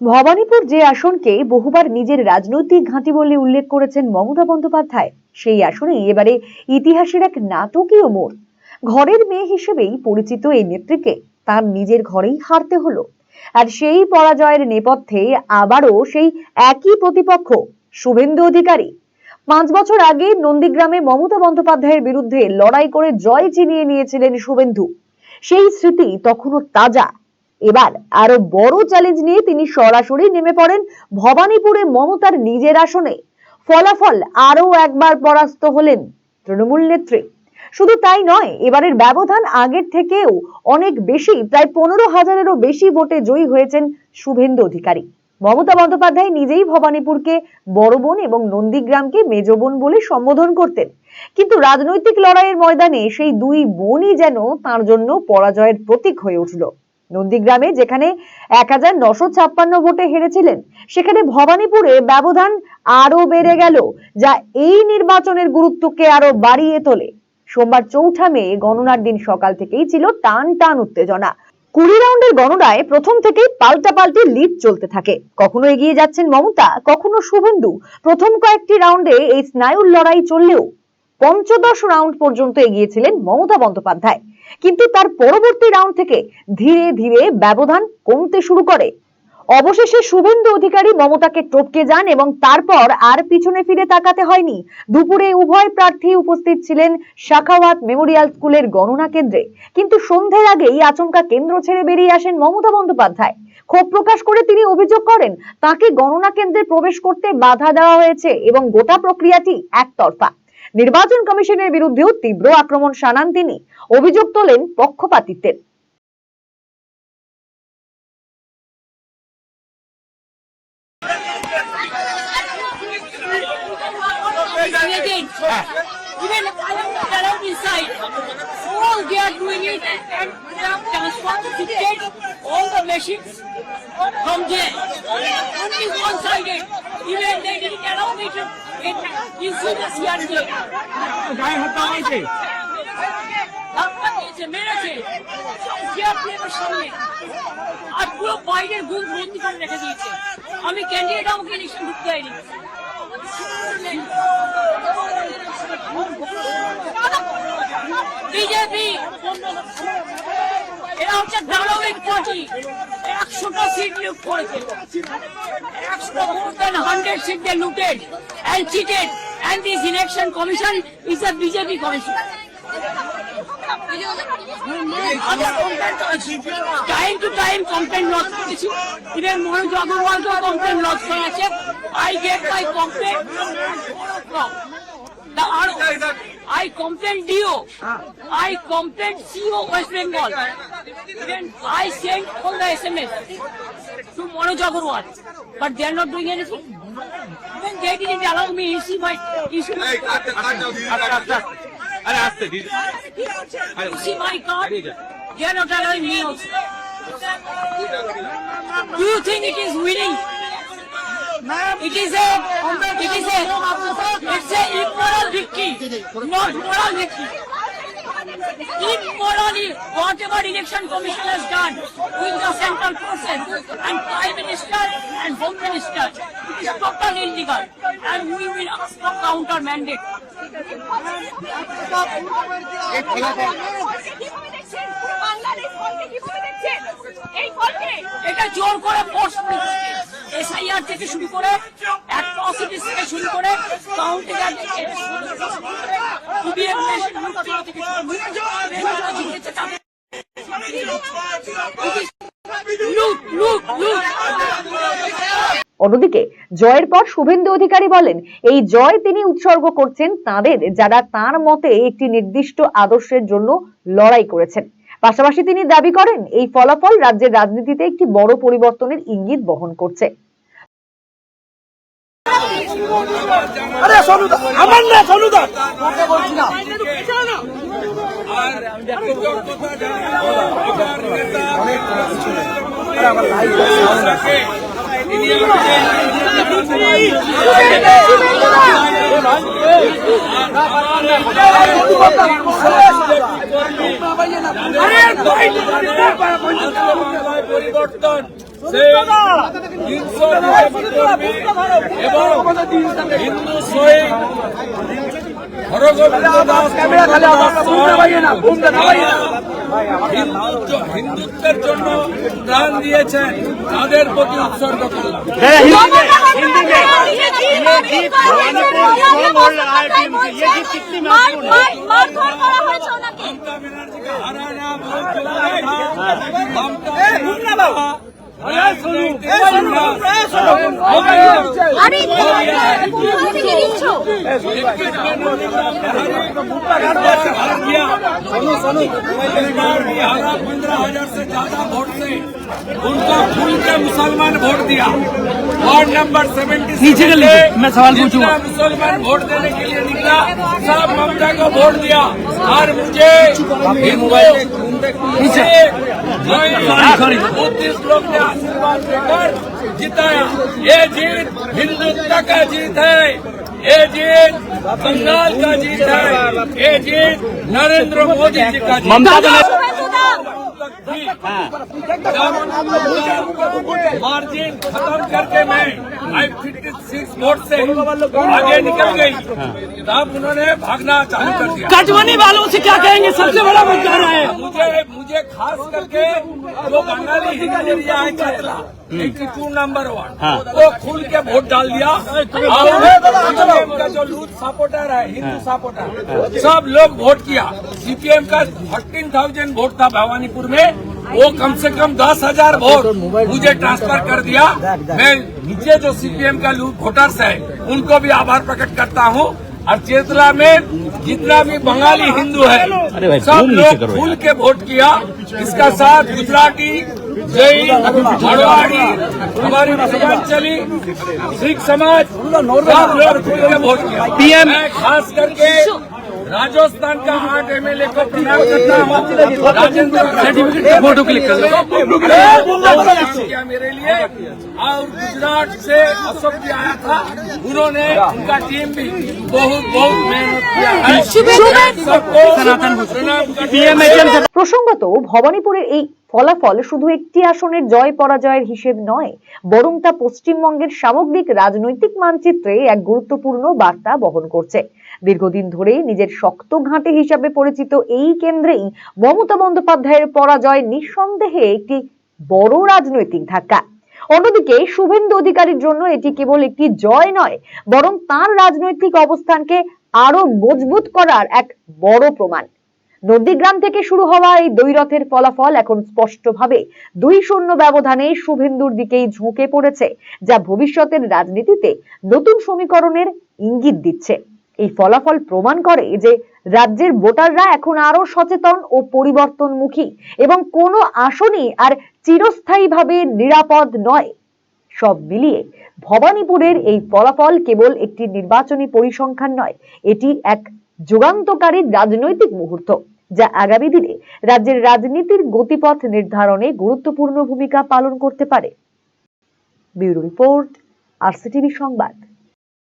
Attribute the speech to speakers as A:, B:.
A: ভবানীপুর যে আসনকে বহুবার নিজের রাজনৈতিক ঘাঁটি বলে উল্লেখ করেছেন মমতা বন্দ্যোপাধ্যায়, সেই আসনেই এবারে ইতিহাসের এক নাটকীয় মোড়। ঘরের মেয়ে হিসেবেই পরিচিত এই নেত্রীকে তার নিজের ঘরেই হারতে হলো। আর সেই পরাজয়ের নেপথ্যে আবারও সেই একই প্রতিপক্ষ, শুভেন্দু অধিকারী। 5 বছর আগে নন্দীগ্রামে মমতা বন্দ্যোপাধ্যায়ের বিরুদ্ধে লড়াই করে জয় ছিনিয়ে নিয়েছিলেন শুভেন্দু। সেই স্মৃতি তখনও তাজা। এবার আরো বড় চ্যালেঞ্জ নিয়ে তিনি সরাসরি নেমে পড়েন ভবানীপুরে মমতার নিজের আসনে। ফলাফল আরো একবার পরাস্ত হলেন তৃণমূল নেত্রী। শুধু তাই নয়, এবারের ব্যবধান আগের থেকেও অনেক বেশি, প্রায় 15,000-এরও বেশি ভোটে জয়ী হয়েছেন শুভেন্দু অধিকারী। মমতা বন্দ্যোপাধ্যায় নিজেই ভবানীপুরকে বড় বোন এবং নন্দীগ্রামকে মেজ বোন বলে সম্বোধন করতেন, কিন্তু রাজনৈতিক লড়াইয়ের ময়দানে সেই দুই বোনই যেন তার জন্য পরাজয়ের প্রতীক হয়ে উঠল। নন্দীগ্রামে যেখানে 1956 ভোটে হেরেছিলেন, সেখানে ভবানীপুরে ব্যবধান আরো বেড়ে গেল, যা এই নির্বাচনের গুরুত্বকে আরো বাড়িয়ে তোলে। সোমবার 4 মে গণনার দিন সকাল থেকেই ছিল টান টান উত্তেজনা। 20 রাউন্ডের গণনায় প্রথম থেকেই পাল্টাপাল্টি লিড চলতে থাকে। কখনো এগিয়ে যাচ্ছেন মমতা, কখনো শুভেন্দু। প্রথম কয়েকটি রাউন্ডে এই স্নায়ুর লড়াই চললেও 15 রাউন্ড পর্যন্ত এগিয়েছিলেন মমতা বন্দ্যোপাধ্যায়। কিন্তু তার পরবর্তী রাউন্ড থেকে ধীরে ধীরে ব্যবধান কমতে শুরু করে। অবশেষে শুভেন্দু অধিকারী মমতাকে টপকে যান এবং তারপর আর পিছনে ফিরে তাকাতে হয়নি। দুপুরে উভয় প্রার্থী উপস্থিত ছিলেন শাখাওয়াত মেমোরিয়াল স্কুলের গণনা কেন্দ্রে, কিন্তু সন্ধ্যের আগেই আচমকা কেন্দ্র ছেড়ে বেরিয়ে আসেন মমতা বন্দ্যোপাধ্যায়। ক্ষোভ প্রকাশ করে তিনি অভিযোগ করেন তাকে গণনা কেন্দ্রে প্রবেশ করতে বাধা দেওয়া হয়েছে এবং গোটা প্রক্রিয়াটি একতরফা। নির্বাচন কমিশনের বিরুদ্ধেও তীব্র আক্রমণ শানান তিনি। অভিযোগ তোলেন পক্ষপাতিত্বের।
B: Even if I am not allowed inside, all they are doing it and they have transformed all the machines from there. Only one-sided. Even they didn't allow me to get into the CRJ. মেরেছে সামনে আর পুরো বাইরের booth বন্দি করে রেখে দিয়েছে। আমি candidate আমাকে ইলেকশন ঢুকতে দেয়নি। বিজেপি এরা হচ্ছে ধারাবাহিক পার্টি। 100টা সিট লুট করেছে, 100 seat they looted and cheated, and this election commission is a BJP commission. Time to time complaint lodge করেছি, even Manoj Agarwalকেও complaint lodge করা আছে। I get my complaint from the RO. I complain DO. I complain CO West Bengal. Even I sent all the SMS to Manoj Agarwal, but they are not doing anything. Even they didn't allow me to see my issue. See my card. They are not allowing me also. Do you think it is winning? It's a immoral victory, not moral victory. Immorally, whatever election commission has done with the central forces and prime minister and home minister, it is totally illegal, and we will ask for counter mandate. এটা জোর করে force SIR থেকে শুরু করে atrocities থেকে শুরু করে counting
A: অন্যদিকে জয়ের পর শুভেন্দু অধিকারী বলেন, এই জয় তিনি উৎসর্গ করছেন তাদের যারা তার মতে একটি নির্দিষ্ট আদর্শের জন্য লড়াই করেছেন। পাশাপাশি তিনি দাবি করেন এই ফলাফল রাজ্যের রাজনীতিতে একটি বড় পরিবর্তনের ইঙ্গিত বহন করছে।
C: পরিবর্তন এবং হিন্দু শহীদ হরগোবিন্দ দাস হিন্দুত্বের জন্য প্রাণ দিয়েছেন, তাদের প্রতি উৎসর্গ করলাম। মমতা ব্যানার্জিকে হারানা हारा 15,000 से ज्यादा वोट से उनको खुल के मुसलमान वोट दिया। वार्ड नंबर 76 मैं सवाल पूछूंगा, मुसलमान वोट देने के लिए निकला, सब ममता को वोट दिया। और मुझे हिंदू 32 लोग ने आशीर्वाद देकर जिताया। ये जीत हिंदुत्व का जीत है, ये जीत बंगाल का जीत है, ये जीत नरेंद्र मोदी जी का जीत। मार्जिन खत्म करके मैं 56 वोट से आगे निकल गई, तब उन्होंने भागना चालू कर दिया।
B: कटवानी वालों से क्या कहेंगे? सबसे बड़ा मुद्दा रहा है।
C: मुझे खास करके जो बंगाली हिंदू एरिया है चतला 82 नंबर वार्ड, वो खुल के वोट डाल दिया। और सीपीएम का जो लूट सपोर्टर है, हिंदू सपोर्टर, सब लोग वोट किया। सीपीएम का 13,000 वोट था भवानीपुर में, वो कम से कम 10,000 वोट मुझे ट्रांसफर कर दिया। मैं नीचे जो सीपीएम का लूट वोटर्स है उनको भी आभार प्रकट करता हूँ। और चेतला में जितना भी बंगाली हिंदू है सब लोग खुल के वोट किया। इसका साथ गुजराती, जैन, मारवाड़ी, हमारी पूर्वांचली, सिख समाज सब लोग खुल के वोट किया। पीएम खास करके राजस्थान का 8 MLA को प्रणाम करता हूँ। राजेंद्र फोटो क्लिक कर मेरे लिए। और गुजरात से अशोक जी आया था, उन्होंने उनका टीम भी बहुत मेहनत किया है। सबको प्रणाम करते।
A: প্রসঙ্গত ভবানীপুরের এই ফলাফল শুধু একটি আসনের জয় পরাজয়ের হিসেব নয়, বরং তা পশ্চিমবঙ্গের সামগ্রিক রাজনৈতিক মানচিত্রে এক গুরুত্বপূর্ণ বার্তা বহন করছে। দীর্ঘদিন ধরে নিজের শক্ত ঘাঁটি হিসাবে পরিচিত এই কেন্দ্রেই মমতা বন্দ্যোপাধ্যায়ের পরাজয় নিঃসন্দেহে একটি বড় রাজনৈতিক ধাক্কা। অন্যদিকে শুভেন্দু অধিকারীর জন্য এটি কেবল একটি জয় নয়, বরং তার রাজনৈতিক অবস্থানকে আরো মজবুত করার এক বড় প্রমাণ। নন্দীগ্রাম থেকে শুরু হওয়া এই দ্বৈরথের ফলাফল এখন স্পষ্টভাবে 2-0 ব্যবধানে শুভেন্দুর দিকেই ঝুঁকে পড়েছে, যা ভবিষ্যতের রাজনীতিতে নতুন সমীকরণের ইঙ্গিত দিচ্ছে। এই ফলাফল প্রমাণ করে যে রাজ্যের ভোটাররা এখন আরো সচেতন ও পরিবর্তনমুখী, এবং কোনো আসনই আর চিরস্থায়ীভাবে নিরাপদ নয়। সব মিলিয়ে ভবানীপুরের এই ফলাফল কেবল একটি নির্বাচনী পরিসংখ্যান নয়, এটি এক যুগান্তকারী রাজনৈতিক মুহূর্ত, যা আগামী দিনে রাজ্যের রাজনীতির গতিপথ নির্ধারণে গুরুত্বপূর্ণ ভূমিকা পালন করতে পারে। ব্যুরো রিপোর্ট, RCTV সংবাদ।